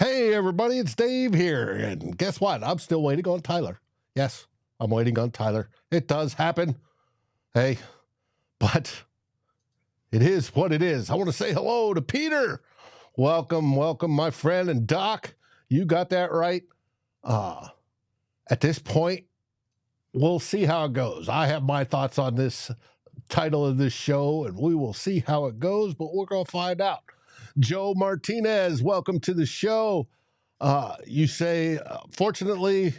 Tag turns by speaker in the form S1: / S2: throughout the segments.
S1: Hey, everybody, it's Dave here. And guess what? I'm still waiting on Tyler. Yes, I'm waiting on Tyler. It does happen. Hey, but it is what it is. I want to say hello to Peter. Welcome, my friend. And Doc, you got that right. At this point, we'll see how it goes. I have my thoughts on this title of this show, and we will see how it goes, but we're going to find out. Joe Martinez, welcome to the show. You say, fortunately,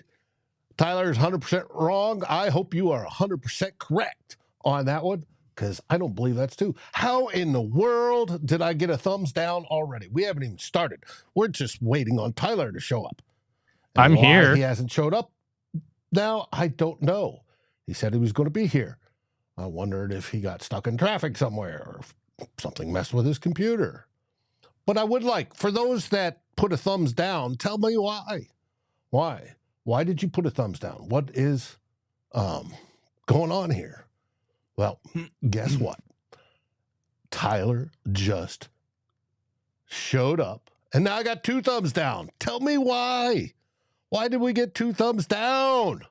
S1: Tyler is 100% wrong. I hope you are 100% correct on that one, because I don't believe that's true. How in the world did I get a thumbs down already? We haven't even started. We're just waiting on Tyler to show up. And
S2: I'm here.
S1: He hasn't showed up now, I don't know. He said he was going to be here. I wondered if he got stuck in traffic somewhere or if something messed with his computer. But I would like, for those that put a thumbs down, tell me why. Why? Why did you put a thumbs down? What is going on here? Well, guess what? Tyler just showed up, and now I got 2 thumbs down. Tell me why. Why did we get 2 thumbs down?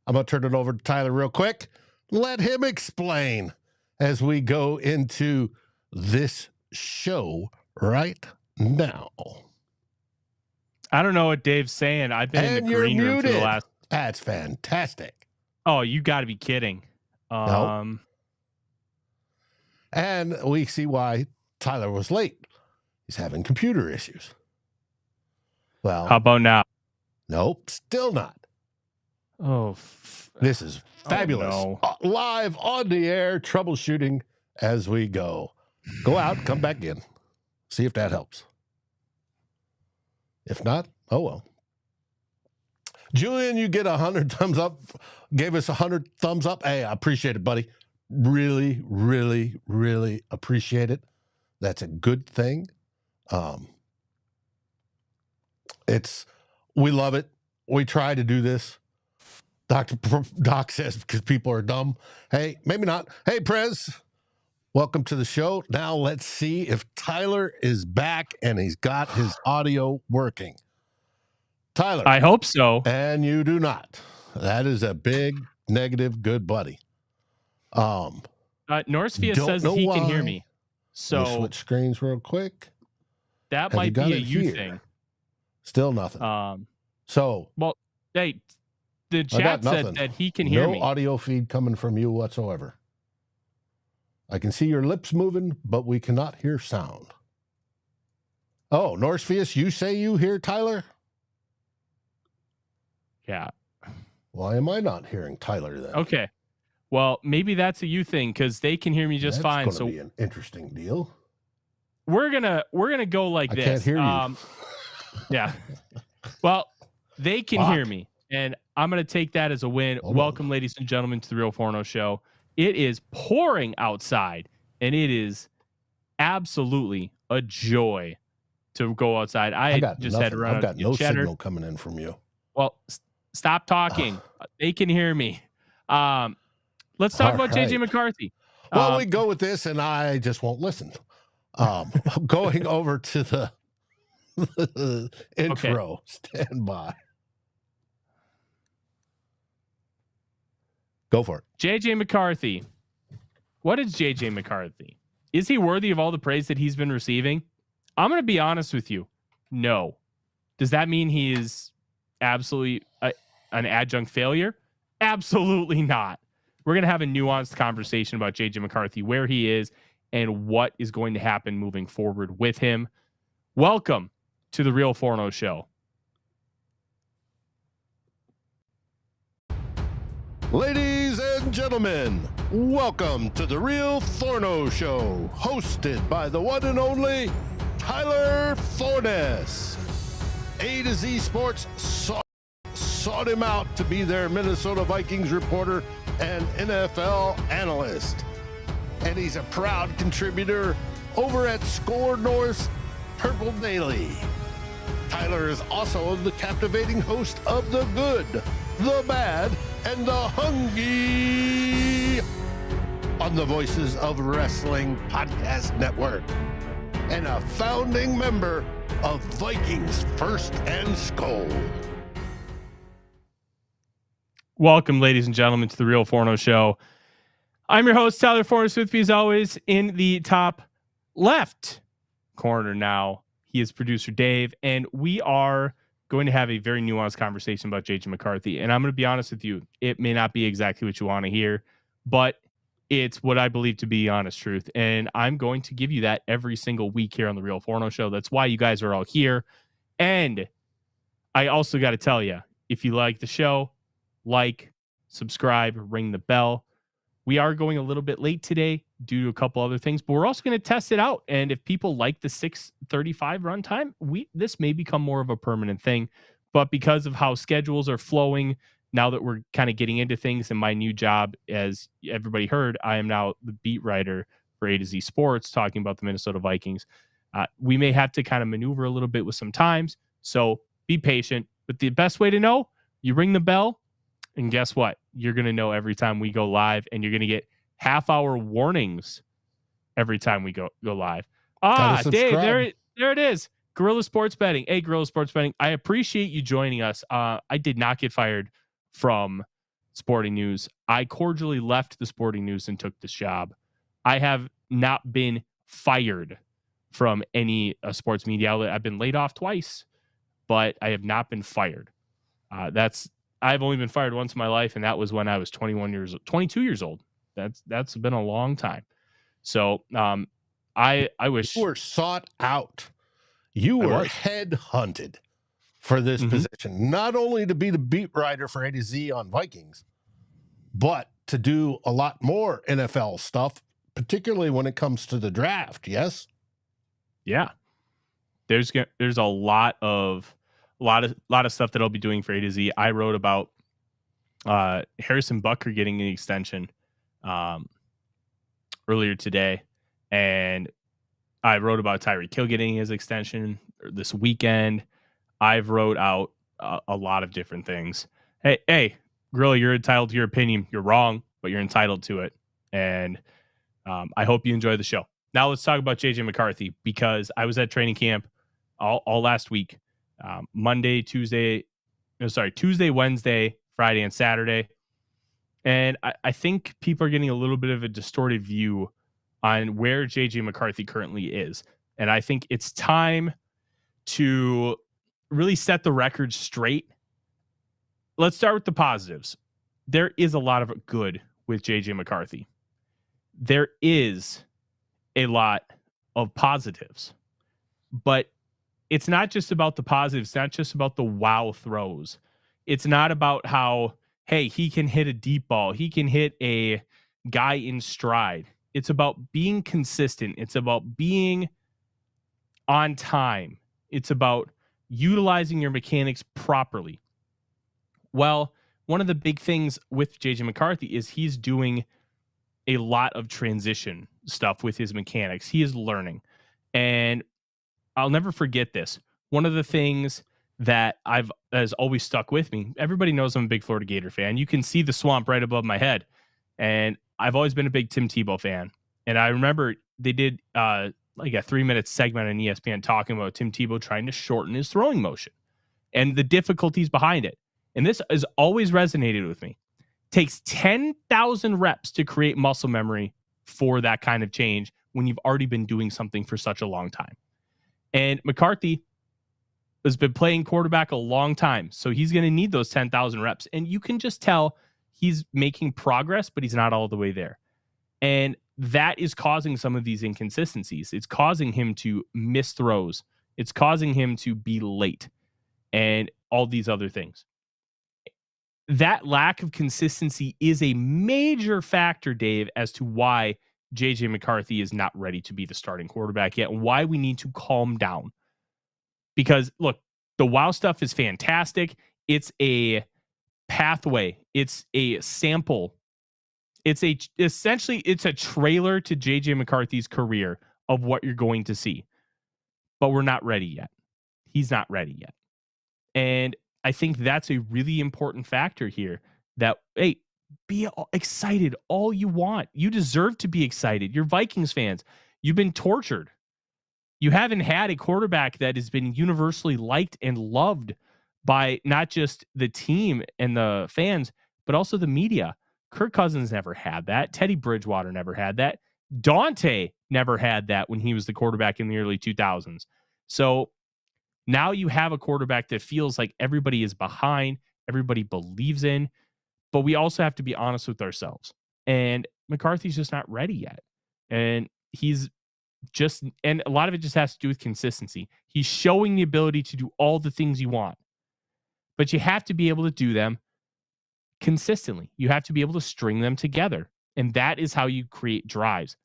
S1: I'm going to turn it over to Tyler real quick. Let him explain as we go into this show right now.
S2: I don't know what Dave's saying. I've been in the green room for the last.
S1: That's fantastic.
S2: Oh, you got to be kidding.
S1: No. And we see why Tyler was late. He's having computer issues. Well,
S2: how about now?
S1: Nope, still not.
S2: Oh,
S1: this is fabulous.
S2: Oh, no.
S1: Live on the air, troubleshooting as we go. Go out, come back in. See if that helps. If not, oh well. Julian, you get 100 thumbs up. Gave us 100 thumbs up. Hey, I appreciate it, buddy. Really, really, really appreciate it. That's a good thing. We love it. We try to do this. Doc says because people are dumb. Hey, maybe not. Hey, Prez, welcome to the show. Now let's see if Tyler is back and he's got his audio working. Tyler.
S2: I hope so.
S1: And you do not. That is a big negative, good buddy.
S2: Northvia says he can hear me. So
S1: we'll switch screens real quick.
S2: That might be a you thing.
S1: Still nothing.
S2: Well, hey, the chat said that he can hear me.
S1: No audio feed coming from you whatsoever. I can see your lips moving, but we cannot hear sound. Oh, Northvius, you say you hear Tyler?
S2: Yeah.
S1: Why am I not hearing Tyler then?
S2: Okay. Well, maybe that's a you thing because they can hear me just fine.
S1: That's going to be an interesting deal.
S2: We're gonna go like this.
S1: I can't hear you.
S2: Yeah. Well, they can hear me, and I'm gonna take that as a win. Welcome, ladies and gentlemen, to the Real Forno Show. It is pouring outside, and it is absolutely a joy to go outside. I just had to run.
S1: I've got no signal coming in from you.
S2: Well, stop talking. They can hear me. Let's talk about JJ McCarthy.
S1: Well, we go with this, and I just won't listen. Going over to the intro. Okay. Stand by. Go for it.
S2: JJ McCarthy. What is JJ McCarthy? Is he worthy of all the praise that he's been receiving? I'm going to be honest with you. No. Does that mean he is absolutely an adjunct failure? Absolutely not. We're going to have a nuanced conversation about JJ McCarthy, where he is, and what is going to happen moving forward with him. Welcome to the Real Forno Show.
S1: Ladies and gentlemen, welcome to the Real Forno Show, hosted by the one and only Tyler Forness. A to Z Sports sought him out to be their Minnesota Vikings reporter and NFL analyst. And he's a proud contributor over at SKOL North's Purple Daily. Tyler is also the captivating host of The Good, The Bad, and The Hungry on the Voices of Wrestling Podcast Network, and a founding member of Vikings First and SKOL.
S2: Welcome, ladies and gentlemen, to the Real Forno Show. I'm your host, Tyler Forness, with me as always in the top left corner now. He is producer Dave, and we are going to have a very nuanced conversation about JJ McCarthy. And I'm going to be honest with you, it may not be exactly what you want to hear, but it's what I believe to be honest truth. And I'm going to give you that every single week here on the Real Forno Show. That's why you guys are all here. And I also got to tell you, if you like the show, like, subscribe, ring the bell. We are going a little bit late today due to a couple other things, but we're also going to test it out. And if people like the 6:35 runtime, this may become more of a permanent thing. But because of how schedules are flowing, now that we're kind of getting into things, and my new job, as everybody heard, I am now the beat writer for A to Z Sports, talking about the Minnesota Vikings. We may have to kind of maneuver a little bit with some times. So be patient. But the best way to know, you ring the bell. And guess what? You're going to know every time we go live, and you're going to get half-hour warnings every time we go live. Dave, there it is. Guerrilla Sports Betting. Hey, Guerrilla Sports Betting, I appreciate you joining us. I did not get fired from Sporting News. I cordially left the Sporting News and took this job. I have not been fired from any sports media outlet. I've been laid off twice, but I have not been fired. I've only been fired once in my life, and that was when I was 22 years old. That's been a long time. So I wish
S1: you were sought out. You were headhunted for this position, not only to be the beat writer for A to Z on Vikings, but to do a lot more NFL stuff, particularly when it comes to the draft. Yes.
S2: Yeah. There's a lot of stuff that I'll be doing for A to Z. I wrote about Harrison Butker getting an extension earlier today, and I wrote about Tyreek Hill getting his extension this weekend. I've wrote out a lot of different things. Hey, Gorilla, you're entitled to your opinion. You're wrong, but you're entitled to it. And I hope you enjoy the show. Now let's talk about JJ McCarthy, because I was at training camp all last week. Tuesday, Wednesday, Friday, and Saturday. And I think people are getting a little bit of a distorted view on where JJ McCarthy currently is. And I think it's time to really set the record straight. Let's start with the positives. There is a lot of good with JJ McCarthy. There is a lot of positives, but it's not just about the positives. It's not just about the wow throws. It's not about how, hey, he can hit a deep ball. He can hit a guy in stride. It's about being consistent. It's about being on time. It's about utilizing your mechanics properly. Well, one of the big things with JJ McCarthy is he's doing a lot of transition stuff with his mechanics. He is learning. And I'll never forget this. One of the things that has always stuck with me, everybody knows I'm a big Florida Gator fan. You can see the swamp right above my head. And I've always been a big Tim Tebow fan. And I remember they did like a 3-minute segment on ESPN talking about Tim Tebow trying to shorten his throwing motion and the difficulties behind it. And this has always resonated with me. Takes 10,000 reps to create muscle memory for that kind of change when you've already been doing something for such a long time. And McCarthy has been playing quarterback a long time, so he's going to need those 10,000 reps. And you can just tell he's making progress, but he's not all the way there. And that is causing some of these inconsistencies. It's causing him to miss throws. It's causing him to be late and all these other things. That lack of consistency is a major factor, Dave, as to why JJ McCarthy is not ready to be the starting quarterback yet, and why we need to calm down. Because look, the wow stuff is fantastic. It's a pathway. It's a sample. Essentially it's a trailer to JJ McCarthy's career of what you're going to see. But we're not ready yet. He's not ready yet. And I think that's a really important factor here, that, hey, be excited all you want. You deserve to be excited. You're Vikings fans. You've been tortured. You haven't had a quarterback that has been universally liked and loved by not just the team and the fans, but also the media. Kirk Cousins never had that. Teddy Bridgewater never had that. Dante never had that when he was the quarterback in the early 2000s. So now you have a quarterback that feels like everybody is behind, everybody believes in, but we also have to be honest with ourselves. And McCarthy's just not ready yet. And and a lot of it just has to do with consistency. He's showing the ability to do all the things you want, but you have to be able to do them consistently. You have to be able to string them together. And that is how you create drives.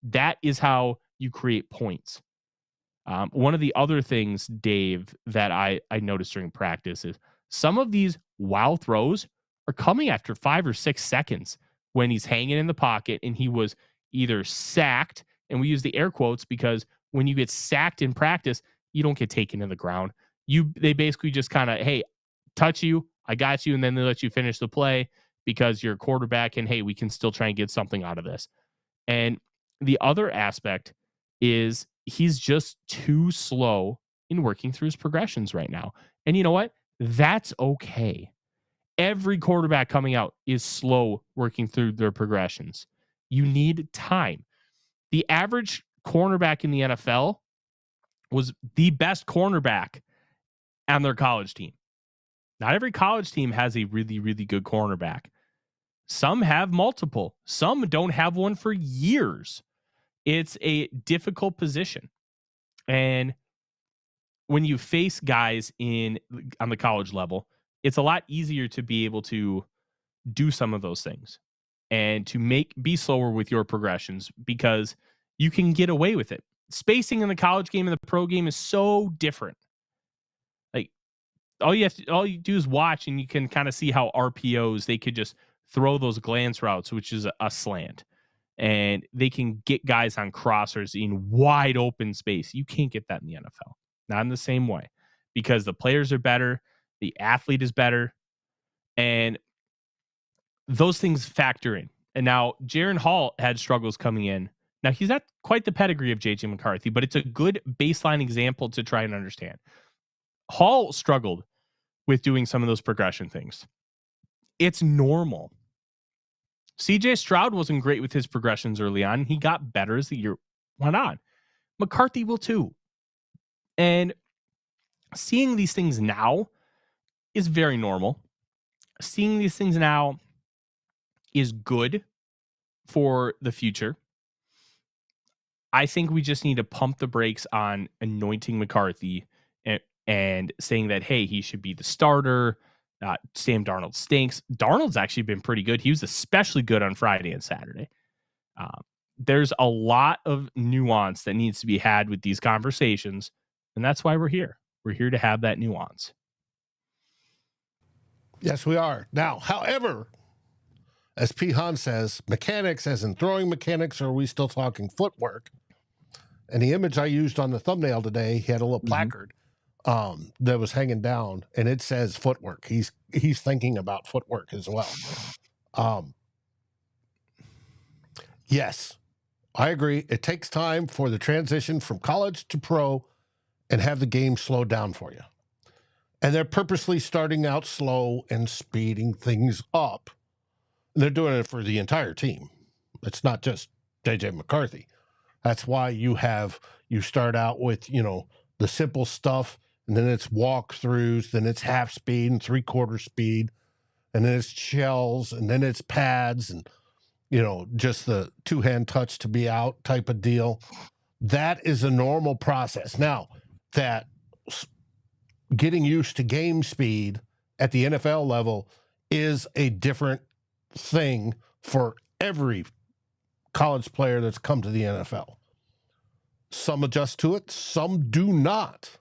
S2: That is how you create points. One of the other things, Dave, that I noticed during practice is some of these wow throws are coming after 5 or 6 seconds when he's hanging in the pocket and he was either sacked, and we use the air quotes because when you get sacked in practice, you don't get taken to the ground. They basically just kind of, hey, touch you, I got you, and then they let you finish the play because you're a quarterback and hey, we can still try and get something out of this. And the other aspect is he's just too slow in working through his progressions right now. And you know what? That's okay. Every quarterback coming out is slow working through their progressions. You need time. The average cornerback in the NFL was the best cornerback on their college team. Not every college team has a really, really good cornerback. Some have multiple. Some don't have one for years. It's a difficult position. And when you face guys on the college level, it's a lot easier to be able to do some of those things and to be slower with your progressions because you can get away with it. Spacing in the college game and the pro game is so different. Like all you do is watch and you can kind of see how RPOs, they could just throw those glance routes, which is a slant, and they can get guys on crossers in wide open space. You can't get that in the NFL. Not in the same way because the players are better. The athlete is better. And those things factor in. And now Jaron Hall had struggles coming in. Now he's not quite the pedigree of JJ McCarthy, but it's a good baseline example to try and understand. Hall struggled with doing some of those progression things. It's normal. CJ Stroud wasn't great with his progressions early on. He got better as the year went on. McCarthy will too. And seeing these things now is very normal. Seeing these things now is good for the future. I think we just need to pump the brakes on anointing McCarthy and saying that, hey, he should be the starter. Sam Darnold stinks. Darnold's actually been pretty good. He was especially good on Friday and Saturday. There's a lot of nuance that needs to be had with these conversations, and that's why we're here. We're here to have that nuance.
S1: Yes, we are. Now, however, as P. Han says, mechanics as in throwing mechanics, or are we still talking footwork? And the image I used on the thumbnail today, he had a little placard that was hanging down, and it says footwork. He's thinking about footwork as well. Yes, I agree. It takes time for the transition from college to pro and have the game slow down for you. And they're purposely starting out slow and speeding things up. And they're doing it for the entire team. It's not just JJ McCarthy. That's why you start out with, the simple stuff, and then it's walkthroughs, then it's half speed and 3/4 speed, and then it's shells, and then it's pads, and, just the two-hand touch to be out type of deal. That is a normal process. Now, that getting used to game speed at the NFL level is a different thing for every college player that's come to the NFL. Some adjust to it, some do not,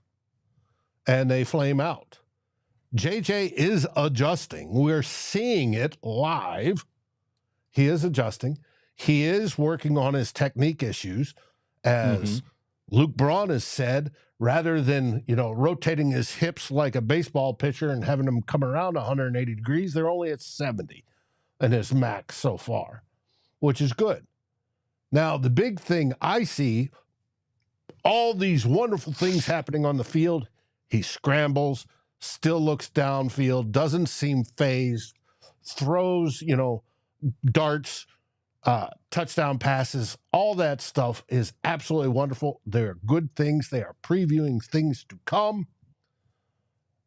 S1: and they flame out. JJ is adjusting. We're seeing it live. He is adjusting. He is working on his technique issues, as Luke Braun has said, rather than, rotating his hips like a baseball pitcher and having them come around 180 degrees, they're only at 70 in his max so far, which is good. Now, the big thing I see all these wonderful things happening on the field. He scrambles, still looks downfield, doesn't seem phased, throws, darts, touchdown passes. All that stuff is absolutely wonderful. They're good things. They are previewing things to come.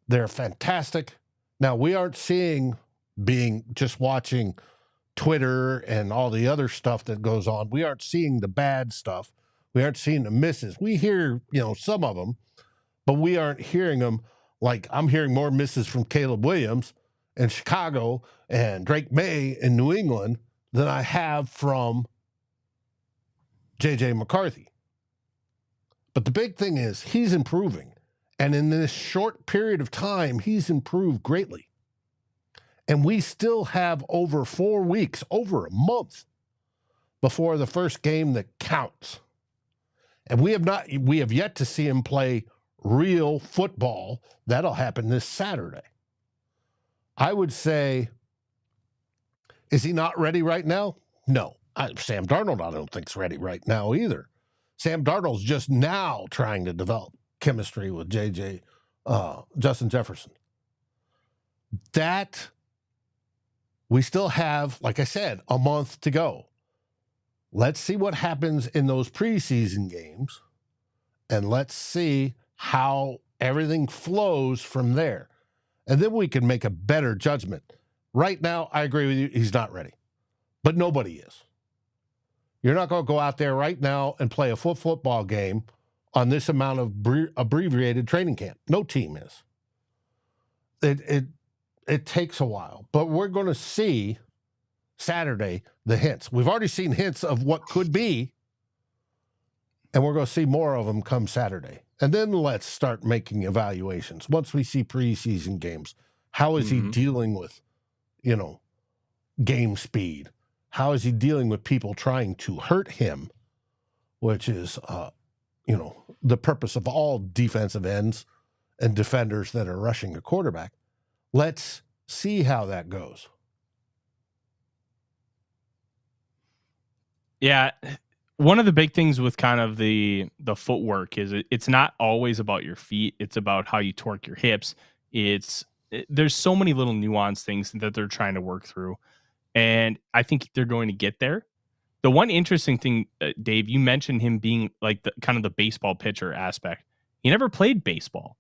S1: They're fantastic. Now, we aren't seeing, being just watching Twitter and all the other stuff that goes on, we aren't seeing the bad stuff. We aren't seeing the misses. We hear, some of them, but we aren't hearing them. Like, I'm hearing more misses from Caleb Williams in Chicago and Drake May in New England than I have from JJ McCarthy. But the big thing is he's improving. And in this short period of time, he's improved greatly. And we still have over 4 weeks, over a month before the first game that counts. And we have yet to see him play real football. That'll happen this Saturday. I would say, is he not ready right now? No. Sam Darnold, I don't think, is ready right now either. Sam Darnold's just now trying to develop chemistry with Justin Jefferson. That we still have, like I said, a month to go. Let's see what happens in those preseason games, and let's see how everything flows from there. And then we can make a better judgment. Right now, I agree with you, he's not ready. But nobody is. You're not going to go out there right now and play a football game on this amount of abbreviated training camp. No team is. It takes a while, but we're going to see Saturday the hints. We've already seen hints of what could be, and we're going to see more of them come Saturday. And then let's start making evaluations. Once we see preseason games, how is he dealing with, game speed? How is he dealing with people trying to hurt him, which is, the purpose of all defensive ends and defenders that are rushing a quarterback. Let's see how that goes.
S2: Yeah. One of the big things with kind of the footwork is it's not always about your feet. It's about how you torque your hips. There's so many little nuanced things that they're trying to work through. And I think they're going to get there. The one interesting thing, Dave, you mentioned him being like the baseball pitcher aspect. He never played baseball,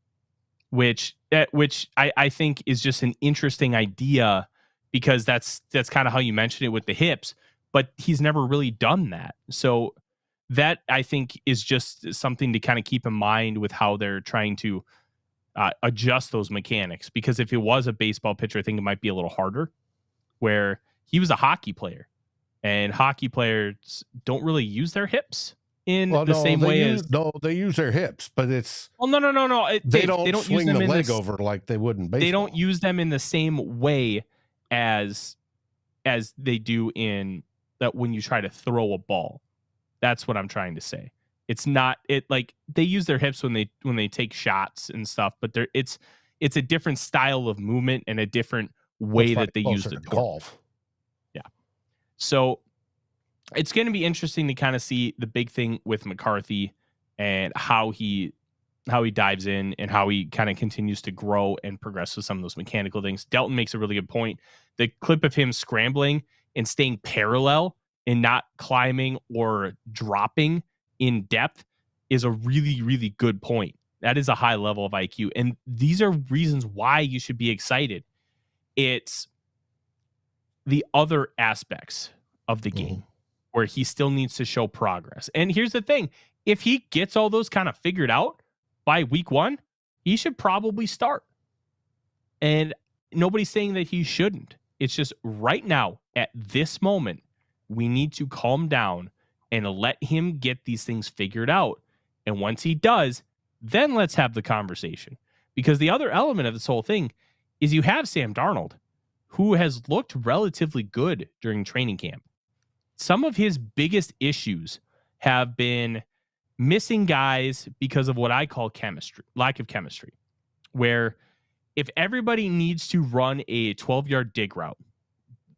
S2: which I think is just an interesting idea because that's kind of how you mentioned it with the hips, but he's never really done that. So that I think is just something to kind of keep in mind with how they're trying to adjust those mechanics. Because if it was a baseball pitcher, I think it might be a little harder, where he was a hockey player. And hockey players don't really use their hips in the same way as...
S1: No, they use their hips, but it's...
S2: Well, no.
S1: They don't swing the leg over like they would in baseball.
S2: They don't use them in the same way as they do in that when you try to throw a ball. That's what I'm trying to say. It's not... they use their hips when they take shots and stuff, but it's a different style of movement and a different way that they use the golf. Yeah. So it's going to be interesting to kind of see the big thing with McCarthy and how he dives in and how he kind of continues to grow and progress with some of those mechanical things. Delton makes a really good point. The clip of him scrambling and staying parallel and not climbing or dropping in depth is a really, really good point. That is a high level of IQ. And these are reasons why you should be excited. It's the other aspects of the game where he still needs to show progress. And here's the thing. If he gets all those kind of figured out by week 1, he should probably start. And nobody's saying that he shouldn't. It's just right now, at this moment, we need to calm down and let him get these things figured out. And once he does, then let's have the conversation. Because the other element of this whole thing is you have Sam Darnold, who has looked relatively good during training camp. Some of his biggest issues have been missing guys because of what I call chemistry, lack of chemistry, where if everybody needs to run a 12-yard dig route,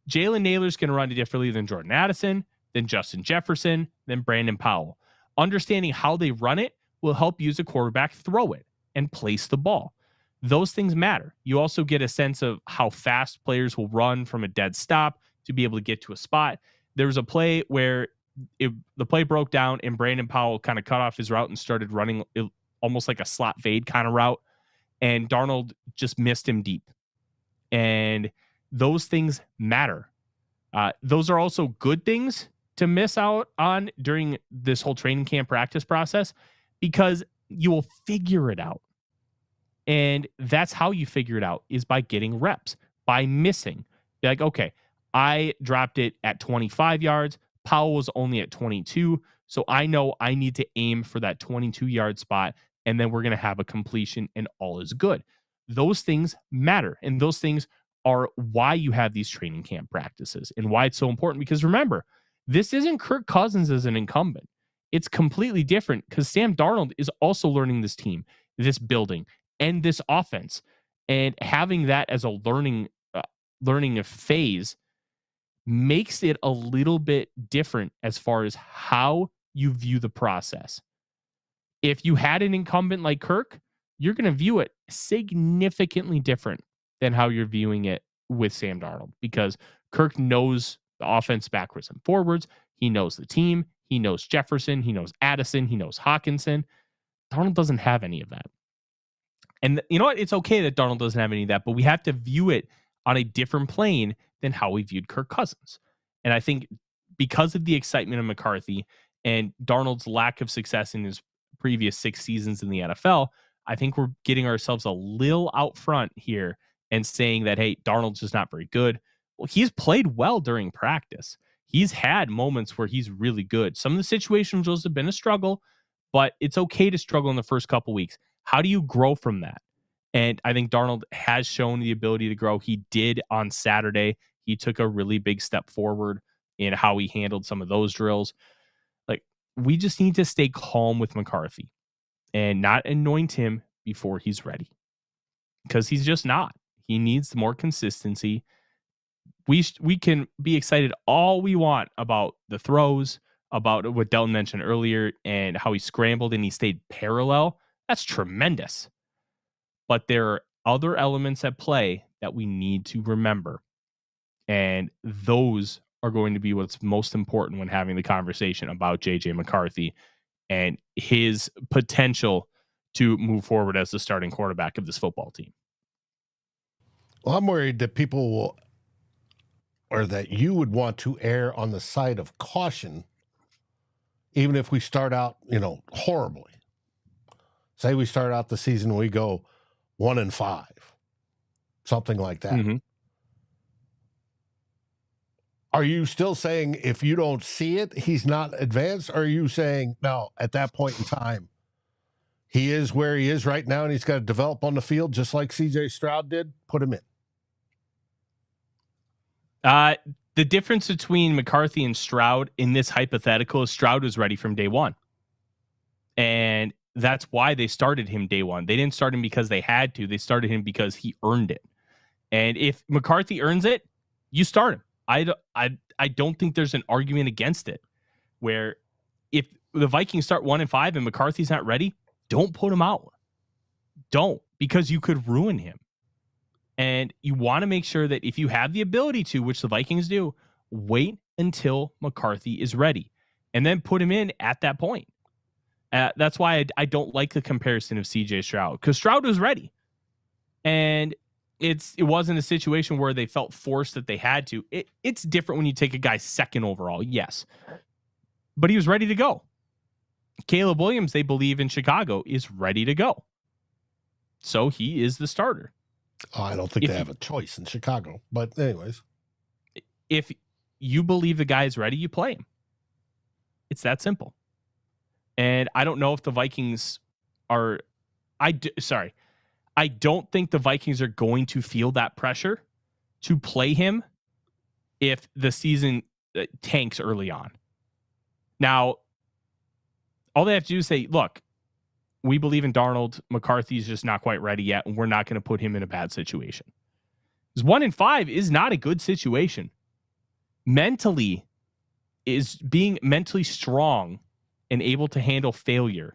S2: Jalen Naylor's going to run it differently than Jordan Addison, than Justin Jefferson, than Brandon Powell. Understanding how they run it will help you as a quarterback throw it and place the ball. Those things matter. You also get a sense of how fast players will run from a dead stop to be able to get to a spot. There was a play where the play broke down and Brandon Powell kind of cut off his route and started running almost like a slot fade kind of route. And Darnold just missed him deep. And those things matter. Those are also good things to miss out on during this whole training camp practice process, because you will figure it out. And that's how you figure it out, is by getting reps, by missing. Be like, okay, I dropped it at 25 yards. Powell was only at 22. So I know I need to aim for that 22-yard spot, and then we're going to have a completion and all is good. Those things matter. And those things are why you have these training camp practices and why it's so important. Because remember, this isn't Kirk Cousins as an incumbent. It's completely different, because Sam Darnold is also learning this team, this building, and this offense. And having that as a learning phase makes it a little bit different as far as how you view the process. If you had an incumbent like Kirk, you're going to view it significantly different than how you're viewing it with Sam Darnold, because Kirk knows the offense backwards and forwards. He knows the team. He knows Jefferson. He knows Addison. He knows Hawkinson. Darnold doesn't have any of that. And you know what? It's okay that Darnold doesn't have any of that, but we have to view it on a different plane than how we viewed Kirk Cousins. And I think because of the excitement of McCarthy and Darnold's lack of success in his previous 6 seasons in the NFL, I think we're getting ourselves a little out front here and saying that, hey, Darnold's just not very good. Well, he's played well during practice. He's had moments where he's really good. Some of the situations have been a struggle, but it's okay to struggle in the first couple weeks. How do you grow from that? And I think Darnold has shown the ability to grow. He did on Saturday. He took a really big step forward in how he handled some of those drills. Like, we just need to stay calm with McCarthy and not anoint him before he's ready, because he's just not. He needs more consistency. We can be excited all we want about the throws, about what Delton mentioned earlier, and how he scrambled and he stayed parallel. That's tremendous. But there are other elements at play that we need to remember. And those are going to be what's most important when having the conversation about JJ McCarthy and his potential to move forward as the starting quarterback of this football team.
S1: Well, I'm worried that people will, or that you would want to err on the side of caution, even if we start out, horribly. Say we start out the season and we go 1-5, something like that. Mm-hmm. Are you still saying if you don't see it, he's not advanced? Or are you saying, no, at that point in time, he is where he is right now and he's got to develop on the field just like C.J. Stroud did? Put him in.
S2: The difference between McCarthy and Stroud in this hypothetical is Stroud was ready from day one. And that's why they started him day one. They didn't start him because they had to. They started him because he earned it. And if McCarthy earns it, you start him. I don't think there's an argument against it, where if the Vikings start 1-5 and McCarthy's not ready, don't put him out. Don't, because you could ruin him. And you want to make sure that if you have the ability to, which the Vikings do, wait until McCarthy is ready and then put him in at that point. That's why I don't like the comparison of CJ Stroud, because Stroud was ready. And it wasn't a situation where they felt forced that they had to. It's different when you take a guy second overall, yes. But he was ready to go. Caleb Williams, they believe in Chicago, is ready to go. So he is the starter.
S1: Oh, I don't think they have a choice in Chicago. But anyways.
S2: If you believe the guy is ready, you play him. It's that simple. And I don't know if the Vikings are... I don't think the Vikings are going to feel that pressure to play him if the season tanks early on. Now, all they have to do is say, look, we believe in Darnold. McCarthy's just not quite ready yet, and we're not going to put him in a bad situation. Because 1-5 is not a good situation. Being mentally strong and able to handle failure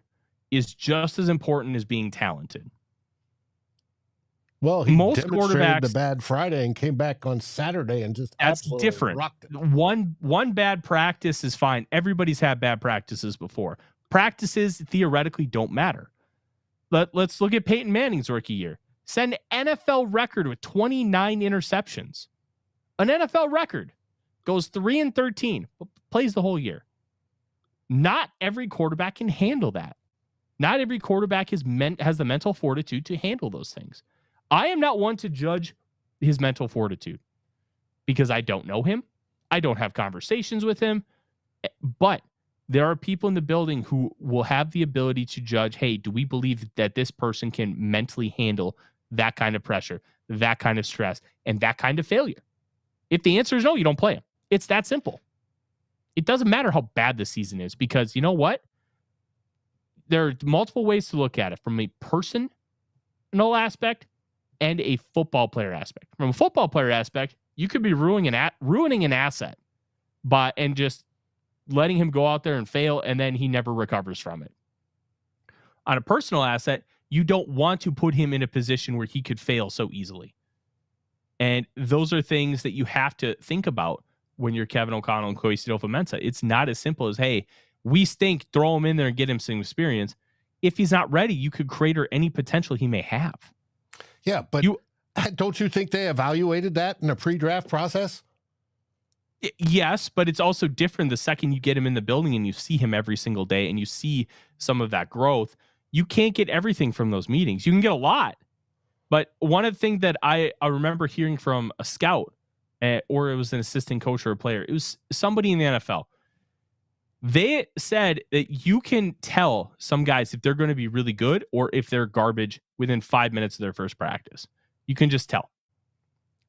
S2: is just as important as being talented.
S1: Well, he
S2: Most
S1: demonstrated the
S2: quarterbacks,
S1: bad Friday and came back on Saturday and just
S2: that's
S1: absolutely
S2: different.
S1: rocked it.
S2: One bad practice is fine. Everybody's had bad practices before. Practices theoretically don't matter. Let's look at Peyton Manning's rookie year. Set an NFL record with 29 interceptions. An NFL record. Goes 3-13, plays the whole year. Not every quarterback can handle that. Not every quarterback has the mental fortitude to handle those things. I am not one to judge his mental fortitude because I don't know him. I don't have conversations with him. But there are people in the building who will have the ability to judge, hey, do we believe that this person can mentally handle that kind of pressure, that kind of stress, and that kind of failure? If the answer is no, you don't play him. It's that simple. It doesn't matter how bad the season is because you know what? There are multiple ways to look at it from a personal aspect and a football player aspect. From a football player aspect, you could be ruining an asset and just letting him go out there and fail, and then he never recovers from it. On a personal asset, you don't want to put him in a position where he could fail so easily. And those are things that you have to think about when you're Kevin O'Connell and Kwesi Adofo-Mensah. It's not as simple as, hey, we stink, throw him in there and get him some experience. If he's not ready, you could crater any potential he may have.
S1: Yeah, but don't you think they evaluated that in a pre-draft process?
S2: Yes, but it's also different the second you get him in the building and you see him every single day and you see some of that growth. You can't get everything from those meetings. You can get a lot. But one of the things that I remember hearing from a scout, or it was an assistant coach or a player, it was somebody in the NFL. They said that you can tell some guys if they're going to be really good or if they're garbage within 5 minutes of their first practice. You can just tell.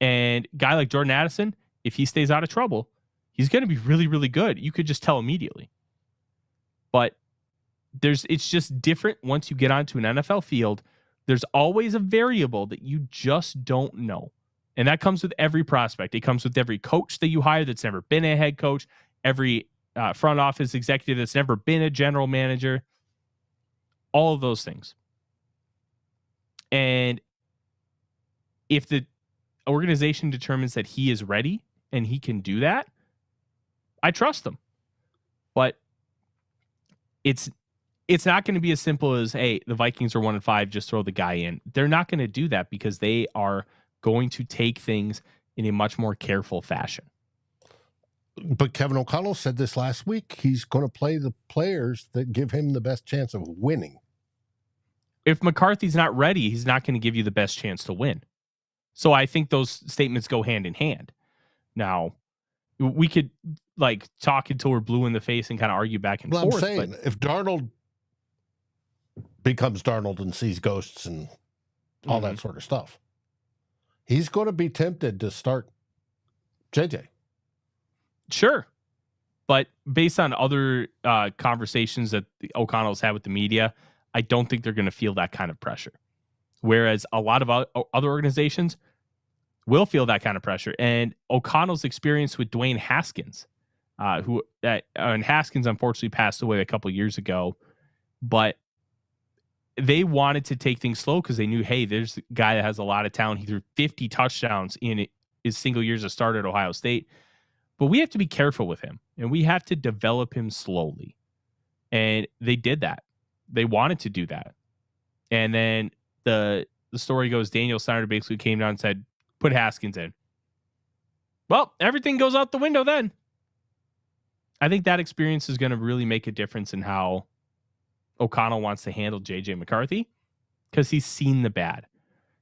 S2: And a guy like Jordan Addison, if he stays out of trouble, he's going to be really, really good. You could just tell immediately. But it's just different once you get onto an NFL field. There's always a variable that you just don't know. And that comes with every prospect. It comes with every coach that you hire that's never been a head coach, every front office executive that's never been a general manager, all of those things. And if the organization determines that he is ready and he can do that, I trust them. But it's not going to be as simple as, hey, the Vikings are 1-5, just throw the guy in. They're not going to do that because they are going to take things in a much more careful fashion.
S1: But Kevin O'Connell said this last week. He's going to play the players that give him the best chance of winning.
S2: If McCarthy's not ready, he's not going to give you the best chance to win. So I think those statements go hand in hand. Now, we could talk until we're blue in the face and kind of argue back and forth.
S1: I'm saying, if Darnold becomes Darnold and sees ghosts and all that sort of stuff, he's going to be tempted to start JJ.
S2: Sure. But based on other conversations that O'Connell's had with the media, I don't think they're going to feel that kind of pressure. Whereas a lot of other organizations will feel that kind of pressure. And O'Connell's experience with Dwayne Haskins, and Haskins unfortunately passed away a couple years ago, but they wanted to take things slow because they knew, hey, there's a guy that has a lot of talent. He threw 50 touchdowns in his single years of start at Ohio State. But we have to be careful with him, and we have to develop him slowly. And they did that. They wanted to do that. And then the story goes, Daniel Snyder basically came down and said, put Haskins in. Well, everything goes out the window then. I think that experience is going to really make a difference in how O'Connell wants to handle J.J. McCarthy because he's seen the bad.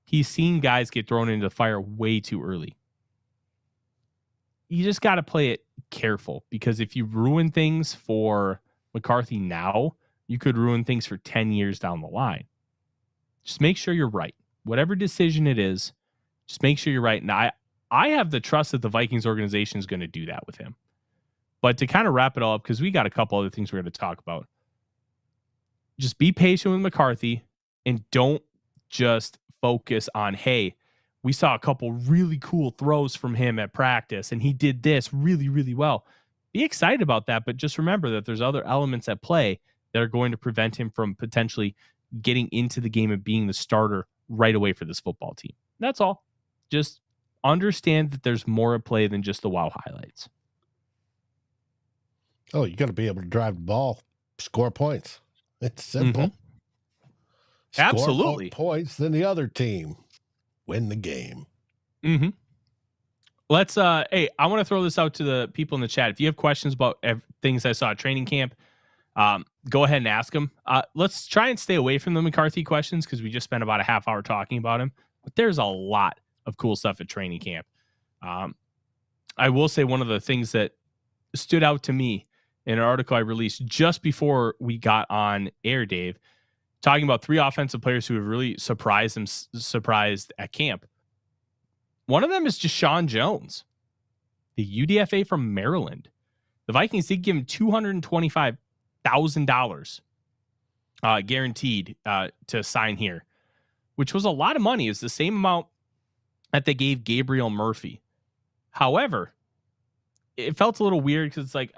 S2: He's seen guys get thrown into the fire way too early. You just got to play it careful because if you ruin things for McCarthy now, you could ruin things for 10 years down the line. Just make sure you're right. Whatever decision it is, just make sure you're right. And I have the trust that the Vikings organization is going to do that with him. But to kind of wrap it all up, because we got a couple other things we're going to talk about. Just be patient with McCarthy and don't just focus on, hey, we saw a couple really cool throws from him at practice and he did this really, really well. Be excited about that, but just remember that there's other elements at play that are going to prevent him from potentially getting into the game and being the starter right away for this football team. That's all. Just understand that there's more at play than just the wow highlights.
S1: Oh, you got to be able to drive the ball, score points. It's simple.
S2: Absolutely.
S1: Score more points than the other team. Win the game.
S2: Let's hey, I want to throw this out to the people in the chat. If you have questions about things I saw at training camp, go ahead and ask them. Let's try and stay away from the McCarthy questions because we just spent about a half hour talking about him. But there's a lot of cool stuff at training camp. I will say one of the things that stood out to me in an article I released just before we got on air, Dave, talking about 3 offensive players who have really surprised at camp. One of them is just Shawn Jones, the UDFA from Maryland. The Vikings did give him $225,000 guaranteed to sign here, which was a lot of money. It's the same amount that they gave Gabriel Murphy. However, it felt a little weird because it's like,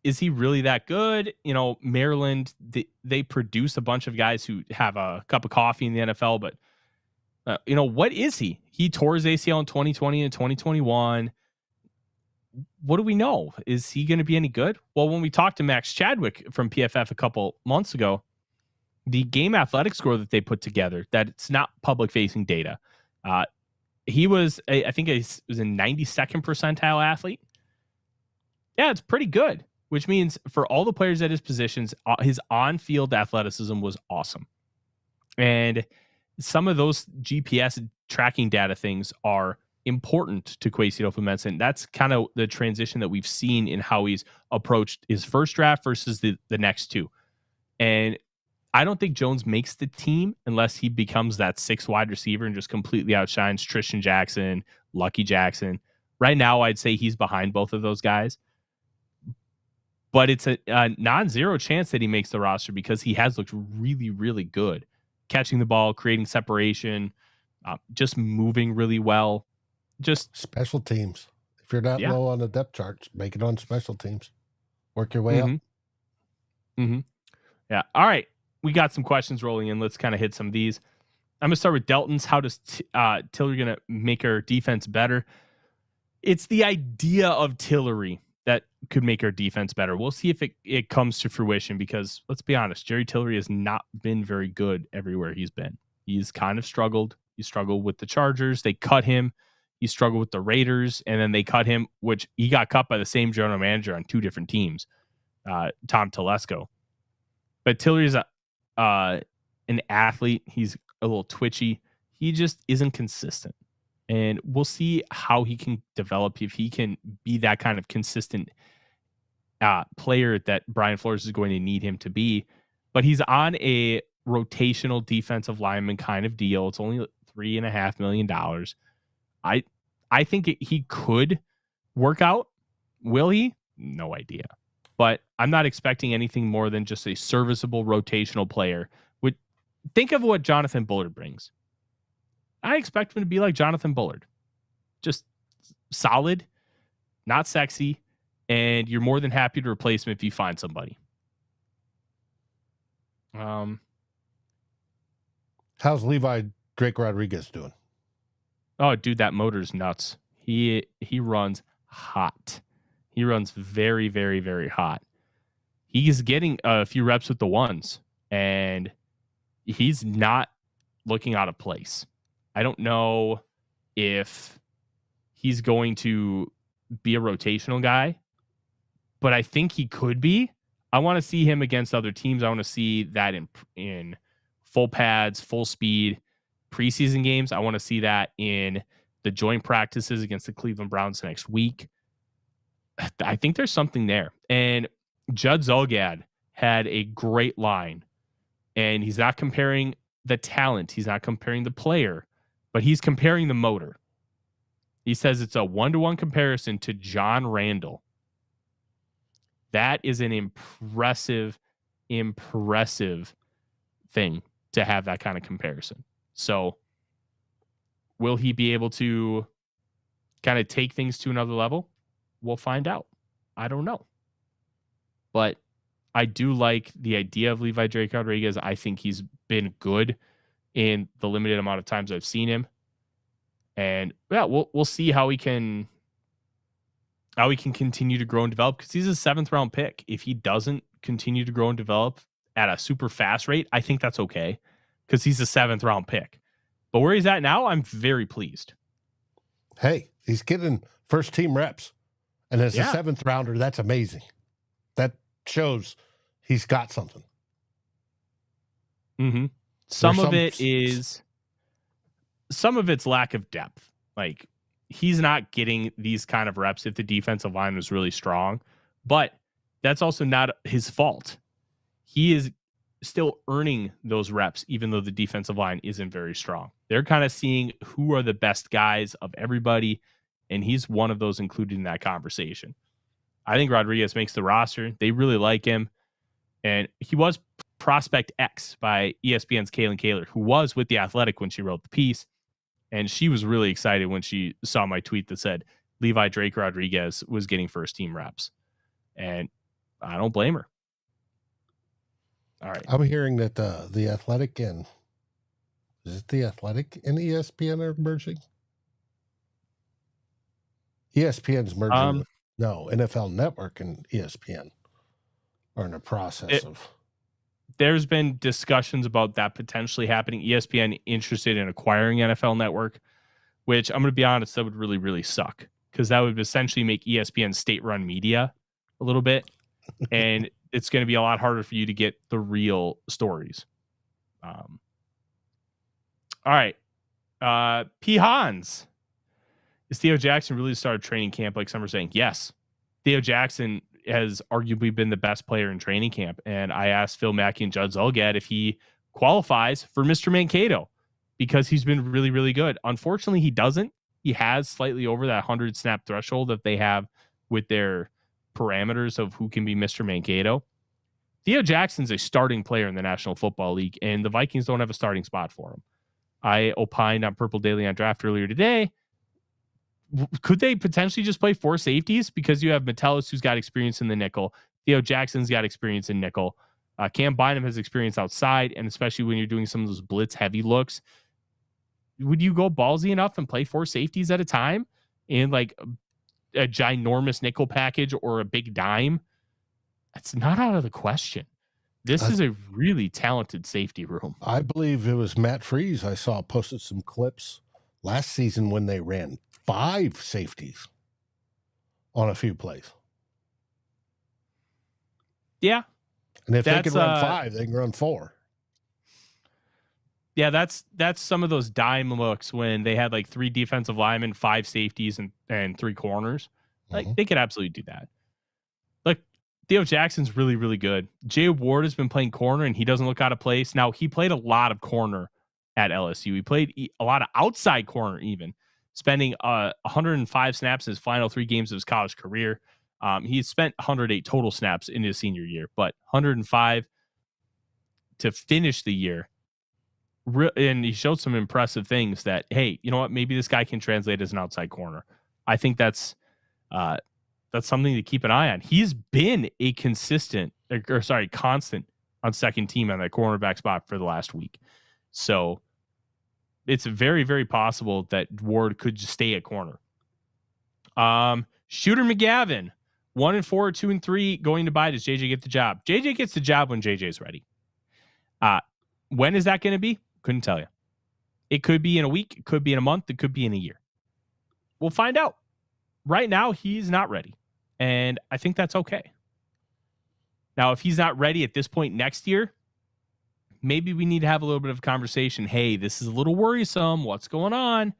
S2: is he really that good? You know, Maryland, they produce a bunch of guys who have a cup of coffee in the NFL, but you know, what is he? He tore his ACL in 2020 and 2021. What do we know? Is he going to be any good? Well, when we talked to Max Chadwick from PFF a couple months ago, the game athletic score that they put together, that it's not public facing data. He was, I think it was a 92nd percentile athlete. Yeah, it's pretty good, which means for all the players at his positions, his on-field athleticism was awesome. And some of those GPS tracking data things are important to Kwesi Adofo-Mensah. That's kind of the transition that we've seen in how he's approached his first draft versus the next 2. And I don't think Jones makes the team unless he becomes that 6th wide receiver and just completely outshines Tristan Jackson, Lucky Jackson. Right now, I'd say he's behind both of those guys. But it's a non-zero chance that he makes the roster because he has looked really, really good. Catching the ball, creating separation, just moving really well. Just
S1: special teams. If you're not low on the depth chart, make it on special teams. Work your way up.
S2: Yeah. All right. We got some questions rolling in. Let's kind of hit some of these. I'm going to start with Delton's. How does Tillery going to make our defense better? It's the idea of Tillery that could make our defense better. We'll see if it comes to fruition because, let's be honest, Jerry Tillery has not been very good everywhere he's been. He's kind of struggled. He struggled with the Chargers. They cut him. He struggled with the Raiders, and then they cut him, which he got cut by the same general manager on 2 different teams, Tom Telesco. But Tillery's an athlete. He's a little twitchy. He just isn't consistent. And we'll see how he can develop, if he can be that kind of consistent player that Brian Flores is going to need him to be. But he's on a rotational defensive lineman kind of deal. It's only $3.5 million. I think he could work out. Will he? No idea. But I'm not expecting anything more than just a serviceable rotational player. Think of what Jonathan Bullard brings. I expect him to be like Jonathan Bullard. Just solid, not sexy, and you're more than happy to replace him if you find somebody.
S1: How's Levi Drake Rodriguez doing?
S2: Oh, dude, that motor's nuts. He runs hot. He runs very, very, very hot. He's getting a few reps with the ones, and he's not looking out of place. I don't know if he's going to be a rotational guy, but I think he could be. I want to see him against other teams. I want to see that in full pads, full speed, preseason games. I want to see that in the joint practices against the Cleveland Browns next week. I think there's something there. And Judd Zulgad had a great line, and he's not comparing the talent. He's not comparing the player, but he's comparing the motor. He says it's a 1-to-1 comparison to John Randall. That is an impressive thing to have that kind of comparison. So will he be able to kind of take things to another level? We'll find out. I don't know. but I do like the idea of Levi Drake Rodriguez. I think he's been good in the limited amount of times I've seen him. And yeah, we'll see how he can continue to grow and develop, because he's a 7th round pick. If he doesn't continue to grow and develop at a super fast rate, I think that's okay, because he's a 7th round pick. But where he's at now, I'm very pleased.
S1: Hey, he's getting first team reps. And as a 7th rounder, that's amazing. That shows he's got something.
S2: Mm-hmm. Some of it's lack of depth. Like, he's not getting these kind of reps if the defensive line was really strong, but that's also not his fault. He is still earning those reps, even though the defensive line isn't very strong. They're kind of seeing who are the best guys of everybody, and he's one of those included in that conversation. I think Rodriguez makes the roster. They really like him. And he was Prospect X by ESPN's Kaylin Kaler, who was with The Athletic when she wrote the piece. And she was really excited when she saw my tweet that said Levi Drake Rodriguez was getting first team reps. And I don't blame her. All right.
S1: I'm hearing that the Athletic and is it the Athletic and ESPN are merging? ESPN's merging with NFL Network and ESPN are in the process of.
S2: There's been discussions about that potentially happening. ESPN interested in acquiring NFL Network, which I'm going to be honest, that would really, really suck, because that would essentially make ESPN state-run media a little bit, and it's going to be a lot harder for you to get the real stories. All right. P. Hans. Is Theo Jackson really started training camp like some are saying? Yes. Theo Jackson has arguably been the best player in training camp. And I asked Phil Mackey and Judd Zulgad if he qualifies for Mr. Mankato, because he's been really, really good. Unfortunately, he doesn't. He has slightly over that 100 snap threshold that they have with their parameters of who can be Mr. Mankato. Theo Jackson's a starting player in the National Football League, and the Vikings don't have a starting spot for him. I opined on Purple Daily on Draft earlier today. Could they potentially just play 4 safeties? Because you have Metellus, who's got experience in the nickel. Theo Jackson's got experience in nickel. Cam Bynum has experience outside, and especially when you're doing some of those blitz heavy looks. Would you go ballsy enough and play 4 safeties at a time in like a ginormous nickel package or a big dime? That's not out of the question. This is a really talented safety room.
S1: I believe it was Matt Freese. I saw posted some clips last season when they ran 5 safeties on a few plays.
S2: Yeah.
S1: And if they can run 5, they can run 4.
S2: Yeah, that's some of those dime looks when they had like 3 defensive linemen, 5 safeties, and 3 corners. Like, they could absolutely do that. Like, Theo Jackson's really, really good. Jay Ward has been playing corner, and he doesn't look out of place. Now, he played a lot of corner at LSU. He played a lot of outside corner even, spending 105 snaps in his final 3 games of his college career. He spent 108 total snaps in his senior year, but 105 to finish the year. And he showed some impressive things that, hey, you know what? Maybe this guy can translate as an outside corner. I think that's something to keep an eye on. He's been a constant on second team on that cornerback spot for the last week. So it's very, very possible that Ward could just stay at corner. Shooter McGavin, 1-4, 2-3, going to buy. Does JJ get the job? JJ gets the job when JJ's ready. When is that going to be? Couldn't tell you. It could be in a week. It could be in a month. It could be in a year. We'll find out. Right now, he's not ready. And I think that's okay. Now, if he's not ready at this point next year, maybe we need to have a little bit of a conversation. Hey, this is a little worrisome. What's going on?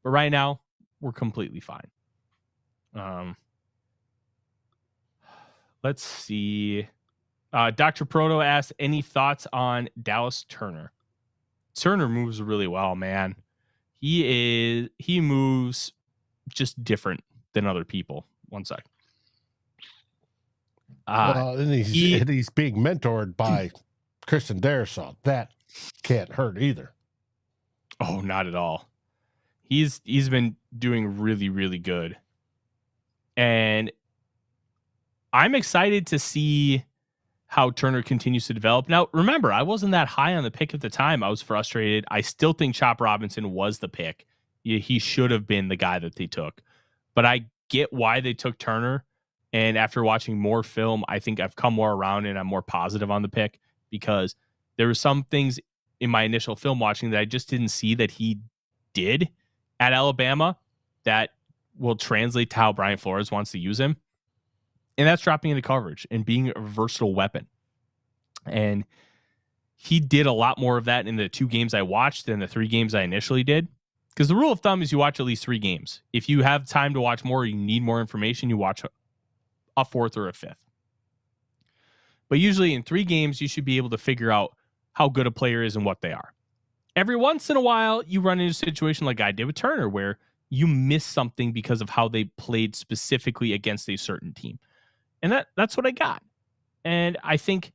S2: But right now, we're completely fine. Let's see. Dr. Proto asks, any thoughts on Dallas Turner? Turner moves really well, man. He moves just different than other people. One sec.
S1: And he's being mentored by Kristen Darrisaw. That can't hurt either.
S2: Oh, not at all. He's been doing really, really good. And I'm excited to see how Turner continues to develop. Now, remember, I wasn't that high on the pick at the time. I was frustrated. I still think Chop Robinson was the pick. He should have been the guy that they took. But I get why they took Turner. And after watching more film, I think I've come more around and I'm more positive on the pick because there were some things in my initial film watching that I just didn't see that he did at Alabama that will translate to how Brian Flores wants to use him. And that's dropping into coverage and being a versatile weapon. And he did a lot more of that in the 2 games I watched than the 3 games I initially did. Because the rule of thumb is you watch at least 3 games. If you have time to watch more, you need more information, you watch a 4th or a 5th. But usually in 3 games, you should be able to figure out how good a player is and what they are. Every once in a while, you run into a situation like I did with Turner, where you miss something because of how they played specifically against a certain team. And that's what I got. And I think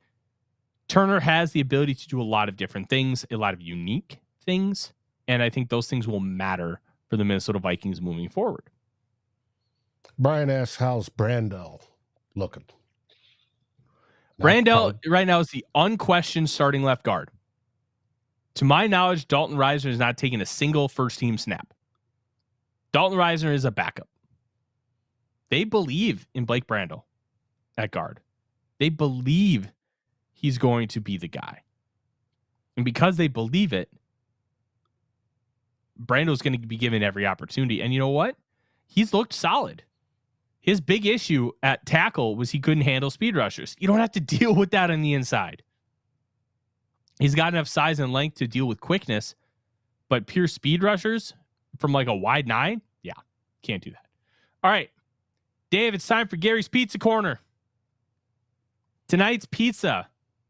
S2: Turner has the ability to do a lot of different things, a lot of unique things. And I think those things will matter for the Minnesota Vikings moving forward.
S1: Brian asks, how's Brandel looking?
S2: Brandel right now is the unquestioned starting left guard. To my knowledge, Dalton Risner has not taken a single first-team snap. Dalton Risner is a backup. They believe in Blake Brandel at guard. They believe he's going to be the guy. And because they believe it, Brando's going to be given every opportunity. And you know what? He's looked solid. His big issue at tackle was he couldn't handle speed rushers. You don't have to deal with that on the inside. He's got enough size and length to deal with quickness, but pure speed rushers from like a wide 9, yeah, can't do that. All right, Dave, it's time for Gary's Pizza Corner. Tonight's pizza,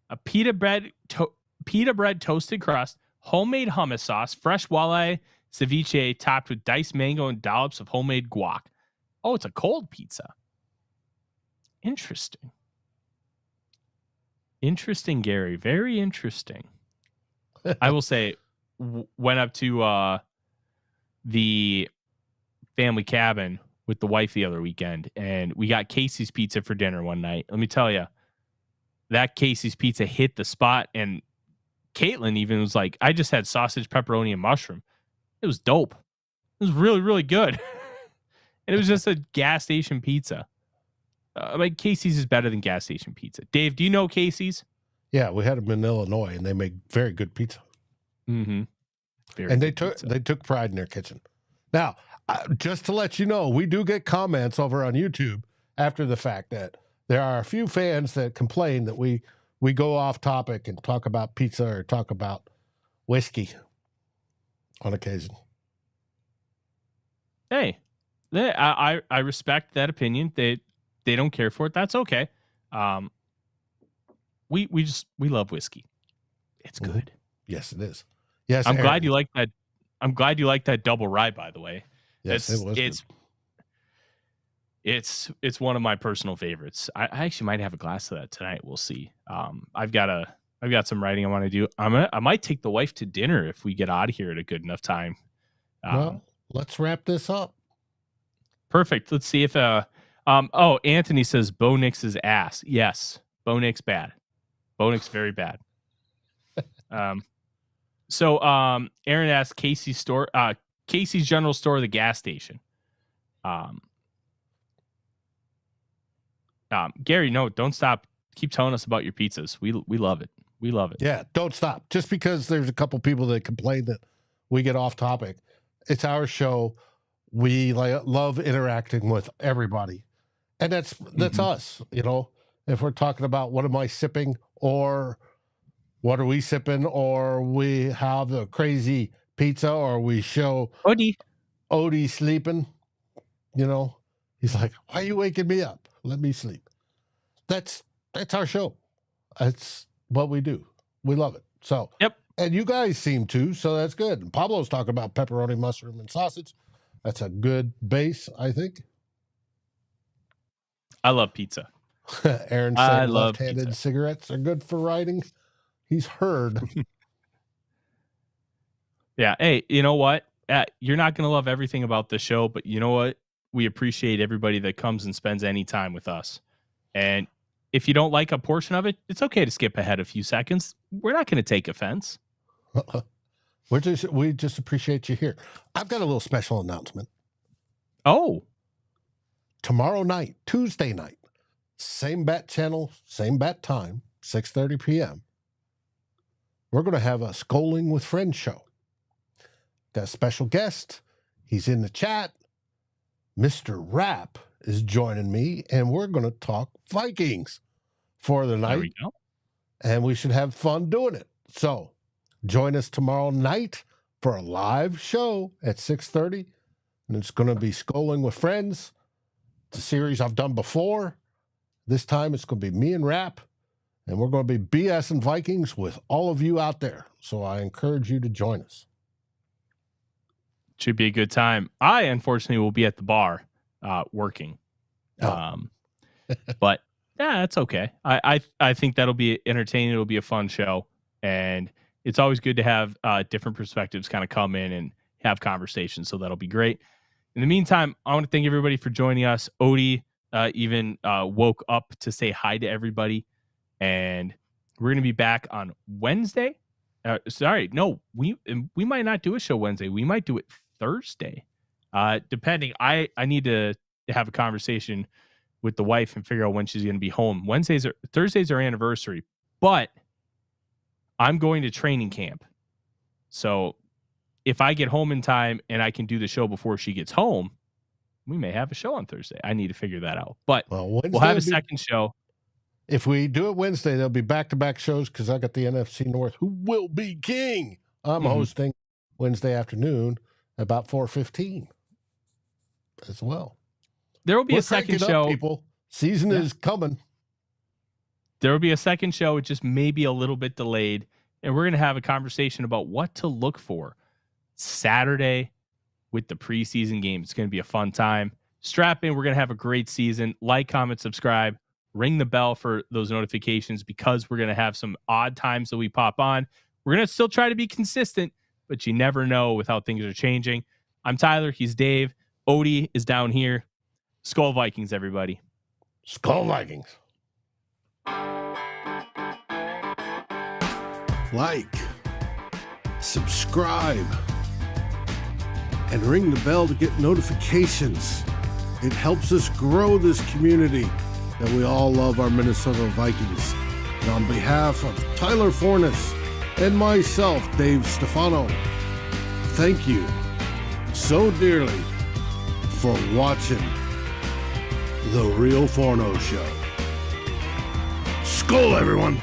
S2: a pita bread toasted crust, homemade hummus sauce, fresh walleye ceviche topped with diced mango and dollops of homemade guac. Oh, it's a cold pizza. Interesting. Interesting, Gary. Very interesting. I will say, went up to the family cabin with the wife the other weekend, and we got Casey's Pizza for dinner one night. Let me tell you, that Casey's Pizza hit the spot, and Caitlin even was like, I just had sausage, pepperoni, and mushroom. It was dope. It was really, really good. And it was just a gas station pizza. Like Casey's is better than gas station pizza. Dave, do you know Casey's?
S1: Yeah, we had them in Illinois, and they make very good pizza.
S2: Mm-hmm.
S1: And they took pride in their kitchen. Now, just to let you know, we do get comments over on YouTube after the fact that there are a few fans that complain that we go off topic and talk about pizza or talk about whiskey on occasion.
S2: Hey, I respect that opinion. They don't care for it. That's okay. We love whiskey. It's good.
S1: Yes, it is. Yes,
S2: I'm glad you like that. I'm glad you like that double rye, by the way.
S1: Yes, it was.
S2: It's one of my personal favorites. I actually might have a glass of that tonight. We'll see. I've got some writing I want to do. I might take the wife to dinner if we get out of here at a good enough time.
S1: Well, let's wrap this up.
S2: Perfect. Let's see if Anthony says Bo Nix's ass. Yes, Bo Nix bad. Bo Nix very bad. So Aaron asked Casey's General Store, the gas station. Gary, no, don't stop. Keep telling us about your pizzas. We love it. We love it.
S1: Yeah, don't stop. Just because there's a couple people that complain that we get off topic, it's our show. We love interacting with everybody, and that's us. You know, if we're talking about what am I sipping, or what are we sipping, or we have a crazy pizza, or we show Odie sleeping. You know, he's like, "Why are you waking me up? Let me sleep." That's our show. That's what we do. We love it. So
S2: yep.
S1: And you guys seem to, so that's good. And Pablo's talking about pepperoni, mushroom, and sausage. That's a good base, I think.
S2: I love pizza.
S1: Aaron said left-handed cigarettes are good for writing. He's heard.
S2: Yeah. Hey, you know what? You're not going to love everything about the show, but you know what? We appreciate everybody that comes and spends any time with us. And if you don't like a portion of it, it's okay to skip ahead a few seconds. We're not going to take offense.
S1: We just appreciate you here. I've got a little special announcement.
S2: Oh.
S1: Tomorrow night, Tuesday night, same bat channel, same bat time, 6:30 p.m. We're going to have a SKOLing with Friends show. Got a special guest. He's in the chat. Mr. Rapp is joining me, and we're going to talk Vikings for the night.
S2: There we go.
S1: And we should have fun doing it. So join us tomorrow night for a live show at 6:30. And it's going to be SKOLing with Friends. It's a series I've done before. This time it's going to be me and Rapp. And we're going to be BSing Vikings with all of you out there. So I encourage you to join us.
S2: Should be a good time. I, unfortunately, will be at the bar working. But yeah, that's okay. I think that'll be entertaining. It'll be a fun show. And it's always good to have different perspectives kind of come in and have conversations. So that'll be great. In the meantime, I want to thank everybody for joining us. Odie even woke up to say hi to everybody. And we're going to be back on Wednesday. We might not do a show Wednesday. We might do it Thursday. Depending. I need to have a conversation with the wife and figure out when she's going to be home. Thursdays are anniversary, but I'm going to training camp. So if I get home in time and I can do the show before she gets home, we may have a show on Thursday. I need to figure that out. But we'll have a second show.
S1: If we do it Wednesday, there'll be back-to-back shows because I got the NFC North, who will be king. I'm hosting Wednesday afternoon about 4:15 as well.
S2: There will be a second show.
S1: People. Season is coming.
S2: There will be a second show. It just may be a little bit delayed. And we're going to have a conversation about what to look for Saturday with the preseason game. It's going to be a fun time. Strap in. We're going to have a great season. Like, comment, subscribe. Ring the bell for those notifications because we're going to have some odd times that we pop on. We're going to still try to be consistent, but you never know with how things are changing. I'm Tyler. He's Dave. Odie is down here. SKOL Vikings, everybody.
S1: SKOL Vikings. Like, subscribe, and ring the bell to get notifications. It helps us grow this community that we all love our Minnesota Vikings. And on behalf of Tyler Forness and myself, Dave Stefano, thank you so dearly for watching the Real Forno Show. SKOL, everyone!